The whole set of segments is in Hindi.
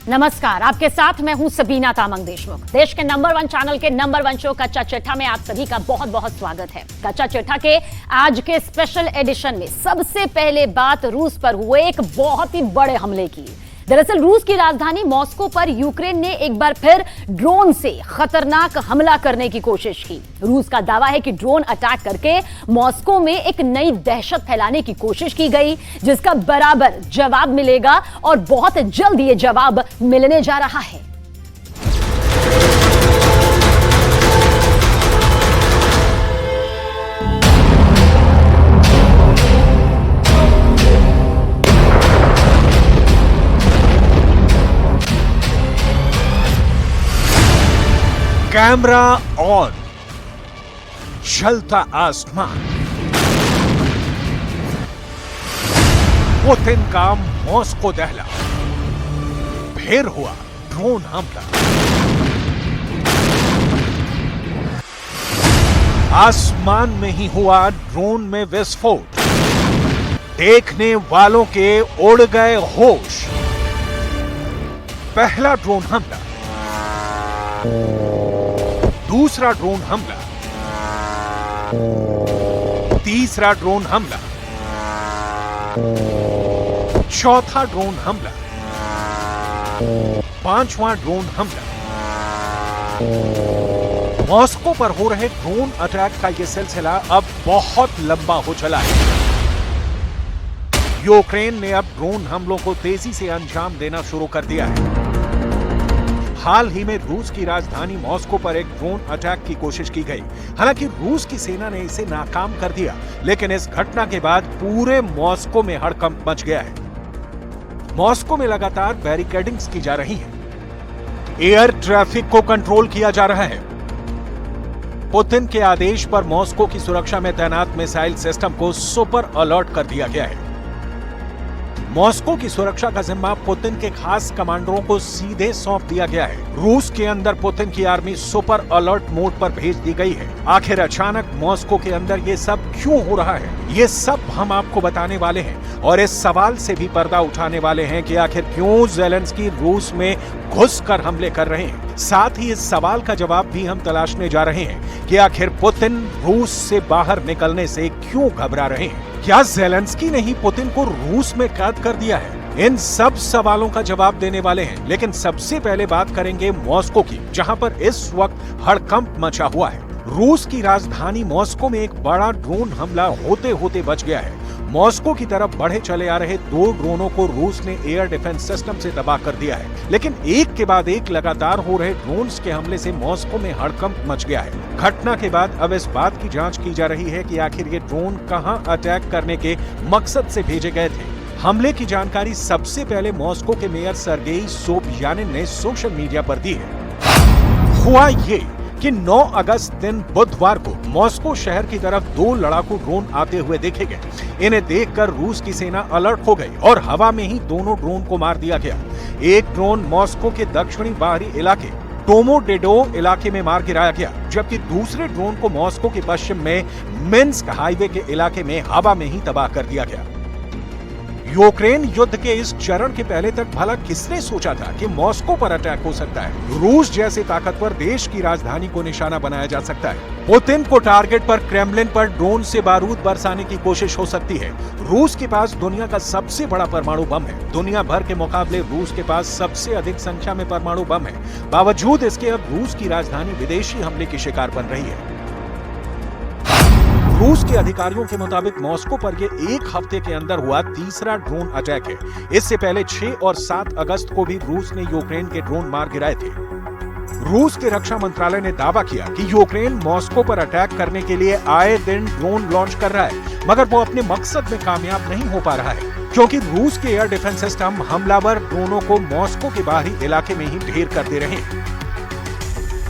नमस्कार, आपके साथ मैं हूं सबीना तामंग देशमुख। देश के नंबर 1 चैनल के नंबर 1 शो कच्चा चिट्ठा में आप सभी का बहुत बहुत स्वागत है। कच्चा चिट्ठा के आज के स्पेशल एडिशन में सबसे पहले बात रूस पर हुए एक बहुत ही बड़े हमले की। दरअसल रूस की राजधानी मॉस्को पर यूक्रेन ने एक बार फिर ड्रोन से खतरनाक हमला करने की कोशिश की। रूस का दावा है कि ड्रोन अटैक करके मॉस्को में एक नई दहशत फैलाने की कोशिश की गई, जिसका बराबर जवाब मिलेगा और बहुत जल्द ये जवाब मिलने जा रहा है। कैमरा ऑन, जलता आसमान, पुतिन का मॉस्को दहला, फिर हुआ ड्रोन हमला। आसमान में ही हुआ ड्रोन में विस्फोट, देखने वालों के उड़ गए होश। पहला ड्रोन हमला, दूसरा ड्रोन हमला, तीसरा ड्रोन हमला, चौथा ड्रोन हमला, पांचवां ड्रोन हमला। मॉस्को पर हो रहे ड्रोन अटैक का यह सिलसिला अब बहुत लंबा हो चला है। यूक्रेन ने अब ड्रोन हमलों को तेजी से अंजाम देना शुरू कर दिया है। हाल ही में रूस की राजधानी मॉस्को पर एक ड्रोन अटैक की कोशिश की गई। हालांकि रूस की सेना ने इसे नाकाम कर दिया, लेकिन इस घटना के बाद पूरे मॉस्को में हड़कंप मच गया है। मॉस्को में लगातार बैरिकेडिंग्स की जा रही है, एयर ट्रैफिक को कंट्रोल किया जा रहा है। पुतिन के आदेश पर मॉस्को की सुरक्षा में तैनात मिसाइल सिस्टम को सुपर अलर्ट कर दिया गया है। मॉस्को की सुरक्षा का जिम्मा पुतिन के खास कमांडरों को सीधे सौंप दिया गया है। रूस के अंदर पुतिन की आर्मी सुपर अलर्ट मोड पर भेज दी गई है। आखिर अचानक मॉस्को के अंदर ये सब क्यों हो रहा है, ये सब हम आपको बताने वाले हैं और इस सवाल से भी पर्दा उठाने वाले हैं कि आखिर क्यों ज़ेलेंस्की रूस में घुसकर हमले कर रहे हैं। साथ ही इस सवाल का जवाब भी हम तलाशने जा रहे हैं कि आखिर पुतिन रूस से बाहर निकलने से क्यों घबरा रहे हैं। क्या ज़ेलेंस्की ने ही पुतिन को रूस में कैद कर दिया है? इन सब सवालों का जवाब देने वाले हैं, लेकिन सबसे पहले बात करेंगे मॉस्को की, जहां पर इस वक्त हड़कंप मचा हुआ है। रूस की राजधानी मॉस्को में एक बड़ा ड्रोन हमला होते होते बच गया है। मॉस्को की तरफ बढ़े चले आ रहे 2 ड्रोनों को रूस ने एयर डिफेंस सिस्टम से तबाह कर दिया है, लेकिन एक के बाद एक लगातार हो रहे ड्रोन्स के हमले से मॉस्को में हड़कंप मच गया है। घटना के बाद अब इस बात की जांच की जा रही है कि आखिर ये ड्रोन कहां अटैक करने के मकसद से भेजे गए थे। हमले की जानकारी सबसे पहले मॉस्को के मेयर सर्गेई सोबियानिन ने सोशल मीडिया पर दी है। हुआ ये कि 9 अगस्त दिन बुधवार को मॉस्को शहर की तरफ 2 लड़ाकू ड्रोन आते हुए देखे गए। इन्हें देखकर रूस की सेना अलर्ट हो गई और हवा में ही दोनों ड्रोन को मार दिया गया। एक ड्रोन मॉस्को के दक्षिणी बाहरी इलाके टोमोडेडो इलाके में मार गिराया गया, जबकि दूसरे ड्रोन को मॉस्को के पश्चिम में मिन्स्क हाईवे के इलाके में हवा में ही तबाह कर दिया गया। यूक्रेन युद्ध के इस चरण के पहले तक भला किसने सोचा था कि मॉस्को पर अटैक हो सकता है? रूस जैसे ताकतवर देश की राजधानी को निशाना बनाया जा सकता है। पुतिन को टारगेट पर क्रेमलिन पर ड्रोन से बारूद बरसाने की कोशिश हो सकती है। रूस के पास दुनिया का सबसे बड़ा परमाणु बम है। दुनिया भर के मुकाबले रूस के पास सबसे अधिक संख्या में परमाणु बम है। बावजूद इसके अब रूस की राजधानी विदेशी हमले की शिकार बन रही है। रूस के अधिकारियों के मुताबिक मॉस्को पर यह 1 हफ्ते के अंदर हुआ तीसरा ड्रोन अटैक है। इससे पहले 6 और 7 अगस्त को भी रूस ने यूक्रेन के ड्रोन मार गिराए थे। रूस के रक्षा मंत्रालय ने दावा किया कि यूक्रेन मॉस्को पर अटैक करने के लिए आए दिन ड्रोन लॉन्च कर रहा है, मगर वो अपने मकसद में कामयाब नहीं हो पा रहा है, क्योंकि रूस के एयर डिफेंस सिस्टम हमलावर ड्रोनों को मॉस्को के बाहरी इलाके में ही ढेर कर दे रहे हैं।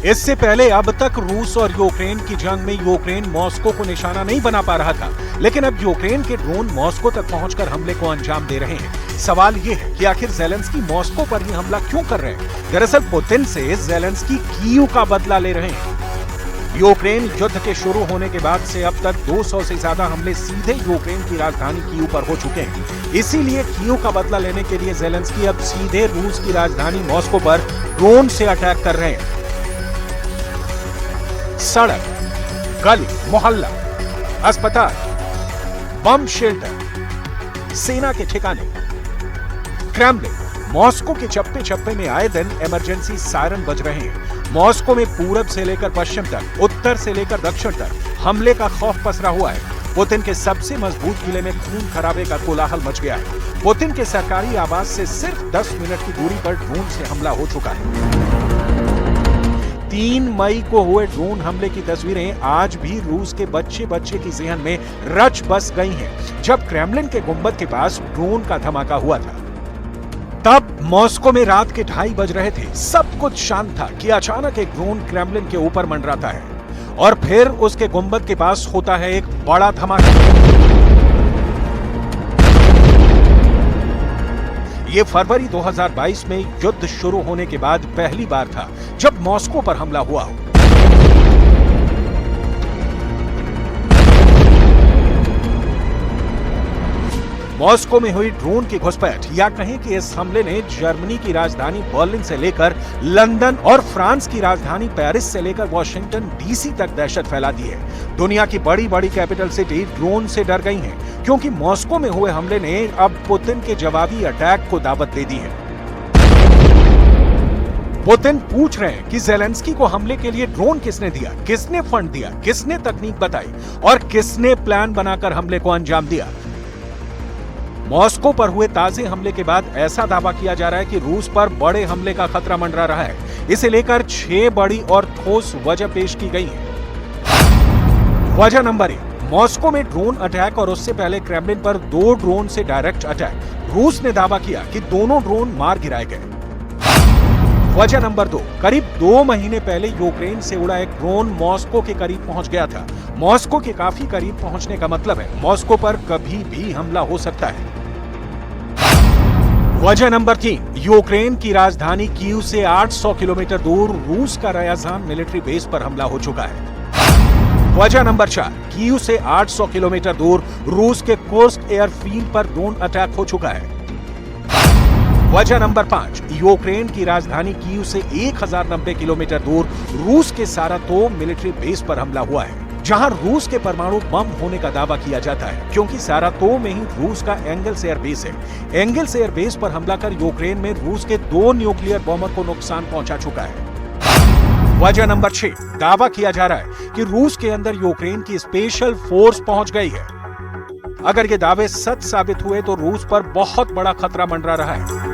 इससे पहले अब तक रूस और यूक्रेन की जंग में यूक्रेन मॉस्को को निशाना नहीं बना पा रहा था, लेकिन अब यूक्रेन के ड्रोन मॉस्को तक पहुंचकर हमले को अंजाम दे रहे हैं। सवाल ये है कि आखिर ज़ेलेंस्की मॉस्को पर ही हमला क्यों कर रहे हैं? दरअसल पुतिन से ज़ेलेंस्की कीव का बदला ले रहे हैं। यूक्रेन युद्ध के शुरू होने के बाद से अब तक 200 से ज्यादा हमले सीधे यूक्रेन की राजधानी कीव पर हो चुके हैं। इसीलिए कीव का बदला लेने के लिए ज़ेलेंस्की अब सीधे रूस की राजधानी मॉस्को पर ड्रोन से अटैक कर रहे हैं। सड़क, गली, मोहल्ला, अस्पताल, बम शेल्टर, सेना के ठिकाने, क्रेमलिन, मॉस्को के चप्पे चप्पे में आए दिन इमरजेंसी सायरन बज रहे हैं। मॉस्को में पूरब से लेकर पश्चिम तक, उत्तर से लेकर दक्षिण तक हमले का खौफ पसरा हुआ है। पुतिन के सबसे मजबूत किले में खून खराबे का कोलाहल मच गया है। पुतिन के सरकारी आवास से सिर्फ 10 मिनट की दूरी पर ड्रोन से हमला हो चुका है। 3 मई को हुए ड्रोन हमले की तस्वीरें आज भी रूस के बच्चे बच्चे की ज़हन में रच बस गई हैं, जब क्रेमलिन के गुंबद के पास ड्रोन का धमाका हुआ था। तब मॉस्को में रात के 2:30 बज रहे थे। सब कुछ शांत था कि अचानक एक ड्रोन क्रेमलिन के ऊपर मंडराता है और फिर उसके गुंबद के पास होता है एक बड़ा धमाका। ये फरवरी 2022 में युद्ध शुरू होने के बाद पहली बार था जब मॉस्को पर हमला हुआ हो। मॉस्को में हुई ड्रोन की घुसपैठ या कहें कि इस हमले ने जर्मनी की राजधानी बर्लिन से लेकर लंदन और फ्रांस की राजधानी पेरिस से लेकर वॉशिंगटन डीसी तक दहशत फैला दी है। दुनिया की बड़ी बड़ी कैपिटल सिटी ड्रोन से डर गई हैं, क्योंकि मॉस्को में हुए हमले ने अब पुतिन के जवाबी अटैक को दावत दे दी है। पुतिन पूछ रहे हैं कि ज़ेलेंस्की को हमले के लिए ड्रोन किसने दिया, किसने फंड दिया, किसने तकनीक बताई और किसने प्लान बनाकर हमले को अंजाम दिया। मॉस्को पर हुए ताजे हमले के बाद ऐसा दावा किया जा रहा है कि रूस पर बड़े हमले का खतरा मंडरा रहा है। इसे लेकर 6 बड़ी और ठोस वजह पेश की गई है। वजह नंबर 1, मॉस्को में ड्रोन अटैक और उससे पहले क्रेमलिन पर 2 ड्रोन से डायरेक्ट अटैक। रूस ने दावा किया कि दोनों ड्रोन मार गिराए गए। वजह नंबर 2, करीब 2 महीने पहले यूक्रेन से उड़ा एक ड्रोन मॉस्को के करीब पहुंच गया था। मॉस्को के काफी करीब पहुंचने का मतलब है मॉस्को पर कभी भी हमला हो सकता है। वजह नंबर 3, यूक्रेन की राजधानी कीव से 800 किलोमीटर दूर रूस का रयाजान मिलिट्री बेस पर हमला हो चुका है। वजह नंबर 4, कीव से 800 किलोमीटर दूर रूस के कोर्स्क एयरफील्ड पर ड्रोन अटैक हो चुका है। वजह नंबर 5, यूक्रेन की राजधानी कीव से 1090 किलोमीटर दूर रूस के सारातोव मिलिट्री बेस पर हमला हुआ है, जहां रूस के परमाणु बम होने का दावा किया जाता है, क्योंकि सारातोव में ही रूस का एंगल्स एयर बेस है। एंगल्स एयर बेस पर हमला कर यूक्रेन में रूस के 2 न्यूक्लियर बॉम्बर को नुकसान पहुंचा चुका है। वजह नंबर 6, दावा किया जा रहा है कि रूस के अंदर यूक्रेन की स्पेशल फोर्स पहुंच गई है। अगर ये दावे सच साबित हुए तो रूस पर बहुत बड़ा खतरा मंडरा रहा है।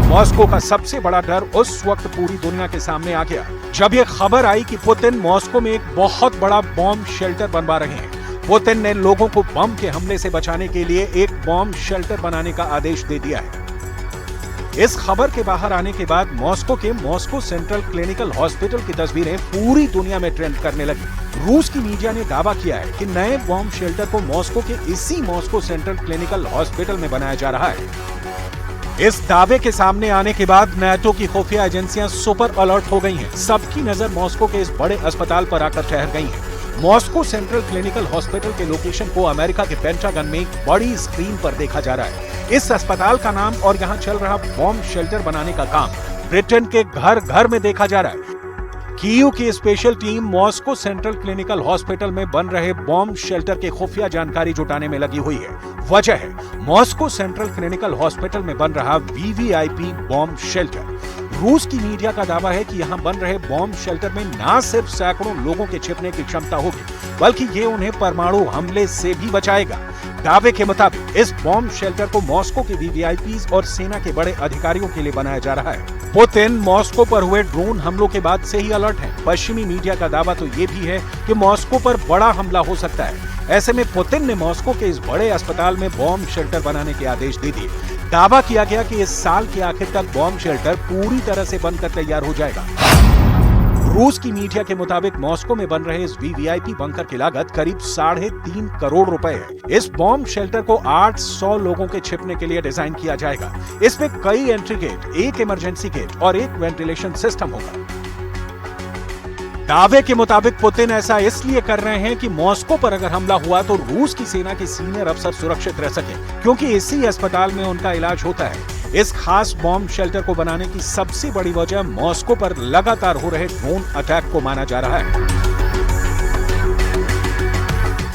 मॉस्को का सबसे बड़ा डर उस वक्त पूरी दुनिया के सामने आ गया जब यह खबर आई कि पुतिन मॉस्को में एक बहुत बड़ा बॉम्ब शेल्टर बनवा रहे हैं। पुतिन ने लोगों को बम के हमले से बचाने के लिए एक बॉम्ब शेल्टर बनाने का आदेश दे दिया है। इस खबर के बाहर आने के बाद मॉस्को के मॉस्को सेंट्रल क्लिनिकल हॉस्पिटल की तस्वीरें पूरी दुनिया में ट्रेंड करने लगी। रूस की मीडिया ने दावा किया है कि नए बॉम्ब शेल्टर को मॉस्को के इसी मॉस्को सेंट्रल क्लिनिकल हॉस्पिटल में बनाया जा रहा है। इस दावे के सामने आने के बाद नाटो की खुफिया एजेंसियां सुपर अलर्ट हो गई हैं। सबकी नजर मॉस्को के इस बड़े अस्पताल पर आकर ठहर गई है। मॉस्को सेंट्रल क्लिनिकल हॉस्पिटल के लोकेशन को अमेरिका के पेंटागन में एक बड़ी स्क्रीन पर देखा जा रहा है। इस अस्पताल का नाम और यहाँ चल रहा बॉम्ब शेल्टर बनाने का काम ब्रिटेन के घर घर में देखा जा रहा है। कीव की special team Moscow central clinical hospital में बन रहे बॉम्ब शेल्टर के खुफिया जानकारी जुटाने में लगी हुई है। वजह है मॉस्को सेंट्रल क्लिनिकल हॉस्पिटल में बन रहा वीवीआईपी बॉम्ब शेल्टर। रूस की मीडिया का दावा है कि यहाँ बन रहे बॉम्ब शेल्टर में न सिर्फ सैकड़ों लोगों के छिपने की क्षमता होगी, बल्कि ये उन्हें परमाणु हमले से भी बचाएगा। दावे के मुताबिक इस बॉम्ब शेल्टर को मॉस्को के वीवीआईपीज और सेना के बड़े अधिकारियों के लिए बनाया जा रहा है। पुतिन मॉस्को पर हुए ड्रोन हमलों के बाद से ही अलर्ट है। पश्चिमी मीडिया का दावा तो ये भी है कि मॉस्को पर बड़ा हमला हो सकता है। ऐसे में पुतिन ने मॉस्को के इस बड़े अस्पताल में बॉम्ब शेल्टर बनाने के आदेश दे दिए। दावा किया गया कि इस साल के आखिर तक बॉम्ब शेल्टर पूरी तरह से बनकर तैयार हो जाएगा। रूस की मीडिया के मुताबिक मॉस्को में बन रहे इस वीवीआईपी बंकर की लागत करीब 3.5 करोड़ रुपए है। इस बॉम्ब शेल्टर को 800 लोगों के छिपने के लिए डिजाइन किया जाएगा। इसमें कई एंट्री गेट, एक इमरजेंसी गेट और एक वेंटिलेशन सिस्टम होगा। दावे के मुताबिक पुतिन ऐसा इसलिए कर रहे हैं कि मॉस्को पर अगर हमला हुआ तो रूस की सेना के सीनियर अफसर सुरक्षित रह सके, क्योंकि इसी अस्पताल में उनका इलाज होता है। इस खास बॉम्ब शेल्टर को बनाने की सबसे बड़ी वजह मॉस्को पर लगातार हो रहे ड्रोन अटैक को माना जा रहा है।